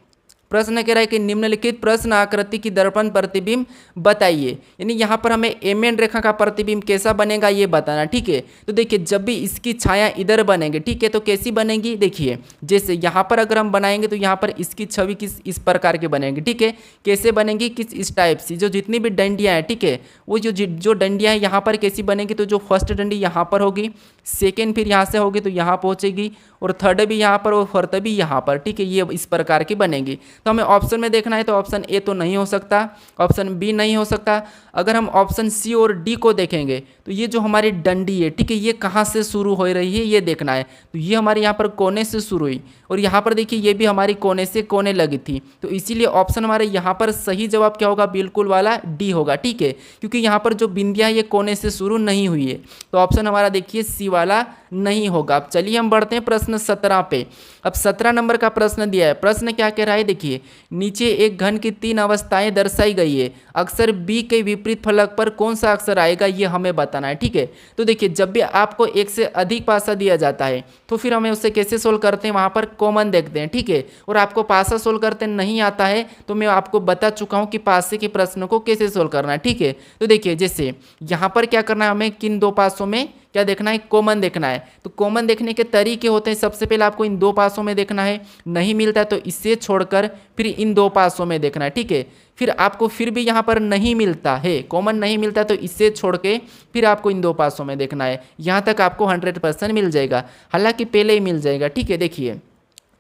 प्रश्न कह रहा है कि निम्नलिखित प्रश्न आकृति की दर्पण प्रतिबिंब बताइए, यानी यहाँ पर हमें एमएन रेखा का प्रतिबिंब कैसा बनेगा ये बताना। ठीक है, तो देखिए जब भी इसकी छाया इधर बनेगी, ठीक है, तो कैसी बनेगी, देखिए जैसे यहाँ पर अगर हम बनाएंगे तो यहाँ पर इसकी छवि किस इस प्रकार की बनेगी। ठीक है, कैसे बनेगी, किस इस टाइप से, जो जितनी भी डंडियाँ हैं, ठीक है, वो जो डंडियाँ हैं यहाँ पर कैसी बनेगी, तो जो फर्स्ट डंडी यहाँ पर होगी, सेकेंड फिर यहाँ से होगी तो यहाँ पहुँचेगी, और थर्ड भी यहाँ पर और फोर्थ भी यहाँ पर। ठीक है, ये इस प्रकार की बनेगी। तो हमें ऑप्शन में देखना है, तो ऑप्शन ए तो नहीं हो सकता, ऑप्शन बी नहीं हो सकता। अगर हम ऑप्शन सी और डी को देखेंगे तो ये जो हमारी डंडी है, ठीक है, ये कहाँ से शुरू हो रही है ये देखना है। तो ये हमारे यहाँ पर कोने से शुरू हुई, और यहाँ पर देखिए ये भी हमारी कोने से कोने लगी थी, तो इसीलिए ऑप्शन हमारे यहाँ पर सही जवाब क्या होगा, बिल्कुल वाला डी होगा। ठीक है, क्योंकि यहाँ पर जो बिंदियाँ ये कोने से शुरू नहीं हुई है, तो ऑप्शन हमारा देखिए सी वाला नहीं होगा। अब चलिए हम बढ़ते हैं प्रश्न 17 पे। अब 17 नंबर का प्रश्न दिया है। प्रश्न क्या कह रहा है, देखिए नीचे एक घन की 3 अवस्थाएं दर्शाई गई है, अक्षर बी के विपरीत फलक पर कौन सा अक्षर आएगा ये हमें बताना है। ठीक है, तो देखिए जब भी आपको एक से अधिक पासा दिया जाता है तो फिर हमें उससे कैसे सोल्व करते हैं, वहाँ पर कॉमन देखते हैं। ठीक है, और आपको पासा सोल्व करते नहीं आता है तो मैं आपको बता चुका हूँ कि पासे के प्रश्न को कैसे सोल्व करना है। ठीक है, तो देखिए जैसे यहाँ पर क्या करना है, हमें किन दो पासों में क्या देखना है, कॉमन देखना है। तो कॉमन देखने के तरीके होते हैं, सबसे पहले आपको इन दो पासों में देखना है, नहीं मिलता है तो इसे छोड़कर फिर इन दो पासों में देखना है। ठीक है, फिर आपको फिर भी यहाँ पर नहीं मिलता है, कॉमन नहीं मिलता तो इससे छोड़ के फिर आपको इन दो पासों में देखना है। यहाँ तक आपको 100% मिल जाएगा, हालांकि पहले ही मिल जाएगा। ठीक है, देखिए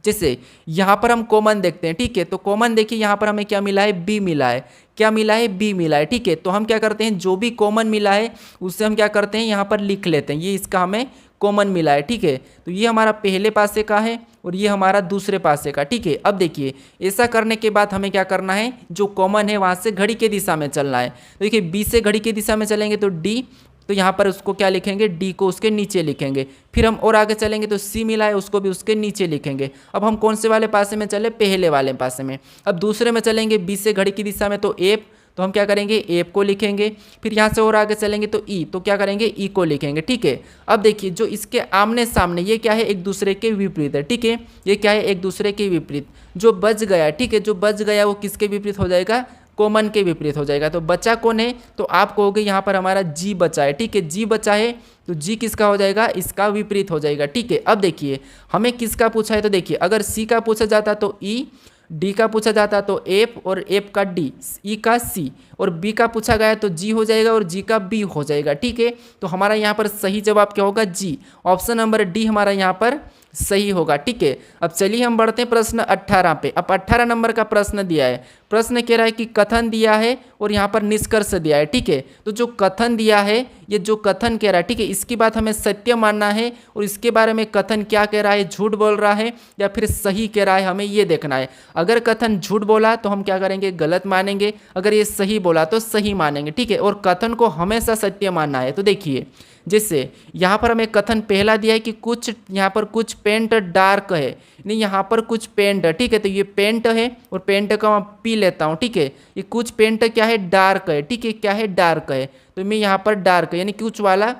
जैसे यहाँ पर हम कॉमन देखते हैं। ठीक है, तो कॉमन देखिए यहाँ पर हमें क्या मिला है, बी मिला है, क्या मिला है, बी मिला है। ठीक है, तो हम क्या करते हैं, जो भी कॉमन मिला है उससे हम क्या करते हैं, यहाँ पर लिख लेते हैं, ये इसका हमें कॉमन मिला है। ठीक है, तो ये हमारा पहले पासे का है और ये हमारा दूसरे पासे का। ठीक है, अब देखिए ऐसा करने के बाद हमें क्या करना है, जो कॉमन है वहाँ से घड़ी के दिशा में चलना है। तो देखिए बी से घड़ी की दिशा में चलेंगे तो डी, तो यहाँ पर उसको क्या लिखेंगे, डी को उसके नीचे लिखेंगे। फिर हम और आगे चलेंगे तो सी मिला है, उसको भी उसके नीचे लिखेंगे। अब हम कौन से वाले पासे में चले, पहले वाले पासे में। अब दूसरे में चलेंगे बी से घड़ी की दिशा में तो एफ, तो हम क्या करेंगे, एफ को लिखेंगे। फिर यहाँ से और आगे चलेंगे तो ई, तो क्या करेंगे, ई को लिखेंगे। ठीक है, अब देखिए जो इसके आमने सामने ये क्या है, एक दूसरे के विपरीत है। ठीक है, ये क्या है, एक दूसरे के विपरीत। जो बच गया, ठीक है, जो बच गया वो किसके विपरीत हो जाएगा, कॉमन के विपरीत हो जाएगा। तो बचा कौन है, तो आप कहोगे यहाँ पर हमारा जी बचा है। ठीक है, जी बचा है तो जी किसका हो जाएगा, इसका विपरीत हो जाएगा। ठीक है, अब देखिए हमें किसका पूछा है, तो देखिए अगर सी का पूछा जाता तो ई, डी का पूछा जाता तो एफ, और एफ का डी, ई का सी, और बी का पूछा गया तो जी हो जाएगा और जी का बी हो जाएगा। ठीक है, तो हमारा यहाँ पर सही जवाब क्या होगा, जी, ऑप्शन नंबर डी हमारा यहाँ पर सही होगा। ठीक है, अब चलिए हम बढ़ते हैं प्रश्न 18 पे। अब 18 नंबर का प्रश्न दिया है। प्रश्न कह रहा है कि कथन दिया है और यहाँ पर निष्कर्ष दिया है। ठीक है, तो जो कथन दिया है, ये जो कथन कह रहा है, ठीक है, इसकी बात हमें सत्य मानना है, और इसके बारे में कथन क्या कह रहा है, झूठ बोल रहा है या फिर सही कह रहा है, हमें ये देखना है। अगर कथन झूठ बोला तो हम क्या करेंगे, गलत मानेंगे, अगर ये सही बोला तो सही मानेंगे। ठीक है, और कथन को हमेशा सत्य मानना है। तो देखिए जैसे यहाँ पर हमें कथन पहला दिया है कि कुछ, यहाँ पर कुछ पेंट डार्क है, नहीं यहाँ पर कुछ पेंट है। ठीक है, तो ये पेंट है और पेंट का मैं पी लेता हूँ। ठीक है, ये कुछ पेंट क्या है, डार्क है। ठीक है, क्या है, डार्क है, तो मैं यहाँ पर डार्क है यानी कुछ वाला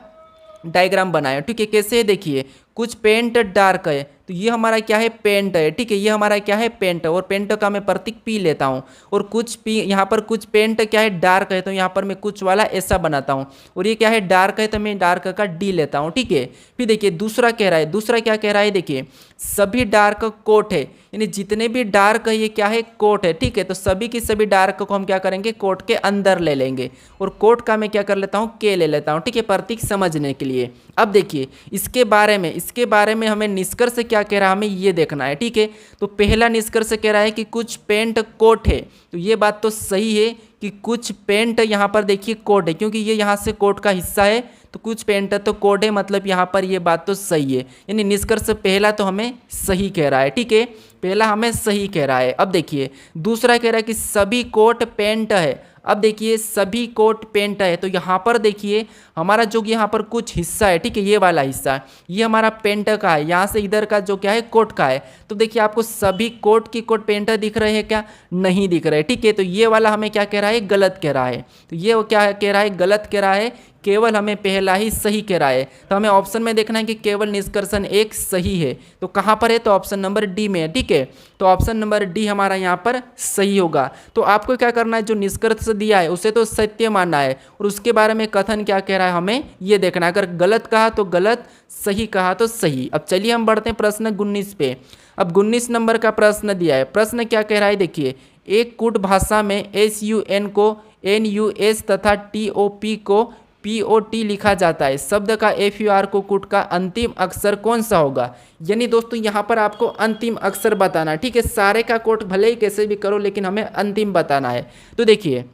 डायग्राम बनाया। ठीक है, कैसे है, देखिए कुछ पेंट डार्क है, तो ये हमारा क्या है, पेंट है। ठीक है, ये हमारा क्या है, पेंट, और पेंट का मैं प्रतीक पी लेता हूँ, और कुछ पी, यहाँ पर कुछ पेंट क्या है, डार्क है, तो यहाँ पर मैं कुछ वाला ऐसा बनाता हूँ, और ये क्या है, डार्क है, तो मैं डार्क का डी लेता हूँ। ठीक है, फिर देखिए दूसरा कह रहा है, दूसरा क्या कह रहा है, देखिए सभी डार्क कोट है, यानी जितने भी डार्क है ये क्या है, कोट है। ठीक है, तो सभी की सभी डार्क को हम क्या करेंगे, कोट के अंदर ले लेंगे, और कोट का मैं क्या कर लेता हूँ, के ले लेता हूँ। ठीक है, प्रतीक समझने के लिए। अब देखिए इसके बारे में हमें निष्कर्ष क्या कह रहा है, हमें ये देखना है। ठीक है, तो पहला निष्कर्ष कह रहा है कि कुछ पेंट कोट है, तो ये बात तो सही है कि कुछ पेंट यहाँ पर देखिए कोट है, क्योंकि ये यहाँ से कोट का हिस्सा है, तो कुछ पेंट तो कोट है, मतलब यहाँ पर ये बात तो सही है, यानी निष्कर्ष पहला तो हमें सही कह रहा है। ठीक है, पहला हमें सही कह रहा है। अब देखिए दूसरा कह रहा है कि सभी कोट पेंट है। अब देखिए सभी कोट पेंट है, तो यहाँ पर देखिए हमारा जो यहाँ पर कुछ हिस्सा है, ठीक है, ये वाला हिस्सा ये हमारा पेंट का है, यहाँ से इधर का जो क्या है, कोट का है। तो देखिए आपको सभी कोट की कोट पेंट दिख रहे हैं क्या, नहीं दिख रहे। ठीक है, तो ये वाला हमें क्या कह रहा है, गलत कह रहा है। तो ये क्या कह रहा है, गलत कह रहा है। केवल हमें पहला ही सही कह रहा है। तो हमें ऑप्शन में देखना है कि केवल निष्कर्षण एक सही है। तो कहाँ पर है? तो ऑप्शन नंबर डी में है। ठीक है, तो ऑप्शन नंबर डी हमारा यहाँ पर सही होगा। तो आपको क्या करना है, जो निष्कर्ष दिया है उसे तो सत्य मानना है और उसके बारे में कथन क्या कह रहा है हमें ये देखना है। अगर गलत कहा तो गलत, सही कहा तो सही। अब चलिए हम बढ़ते हैं प्रश्न 19 पे। अब 19 नंबर का प्रश्न दिया है। प्रश्न क्या कह रहा है देखिए, एक कूट भाषा में SUN को NUS तथा TOP को POT लिखा जाता है। शब्द का FUR को कूट का अंतिम अक्षर कौन सा होगा? यानी दोस्तों यहाँ पर आपको अंतिम अक्षर बताना है। ठीक है, सारे का कोट भले ही कैसे भी करो लेकिन हमें अंतिम बताना है। तो देखिए,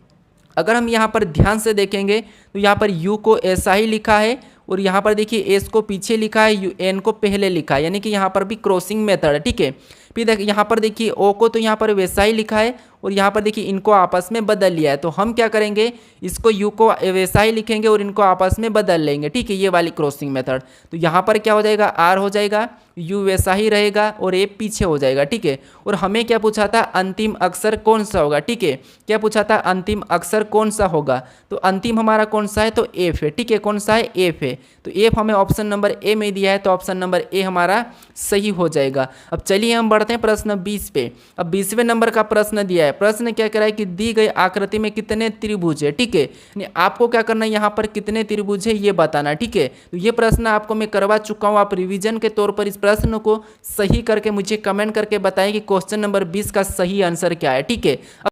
अगर हम यहाँ पर ध्यान से देखेंगे तो यहाँ पर U को ऐसा ही लिखा है और यहाँ पर देखिए S को पीछे लिखा है, N को पहले लिखा है, यानी कि यहाँ पर भी क्रॉसिंग मेथड है। ठीक है, फिर देखिए यहाँ पर देखिए O को तो यहाँ पर वैसा ही लिखा है और यहाँ पर देखिए इनको आपस में बदल लिया है। तो हम क्या करेंगे, इसको U को वैसा ही लिखेंगे और इनको आपस में बदल लेंगे। ठीक है, ये वाली क्रॉसिंग मेथड। तो यहाँ पर क्या हो जाएगा, R हो जाएगा, U वैसा ही रहेगा और A पीछे हो जाएगा। ठीक है, और हमें क्या पूछा था, अंतिम अक्षर कौन सा होगा? ठीक है, क्या पूछा था, अंतिम अक्षर कौन सा होगा? तो अंतिम हमारा कौन सा है? तो F है। ठीक है, कौन सा है? F है। तो F हमें ऑप्शन नंबर A में दिया है, तो ऑप्शन नंबर A हमारा सही हो जाएगा। अब चलिए हम बढ़ते हैं प्रश्न 20 पे। अब 20वें नंबर का प्रश्न दिया है। प्रश्न क्या कह रहा है कि दी गई आकृति में कितने त्रिभुज है? ठीक है, आपको क्या करना है, यहाँ पर कितने त्रिभुज है ये बताना। ठीक है, तो ये प्रश्न आपको मैं करवा चुका हूँ। आप रिवीजन के तौर पर इस प्रश्न को सही करके मुझे कमेंट करके बताएं कि क्वेश्चन नंबर 20 का सही आंसर क्या है। ठीक है।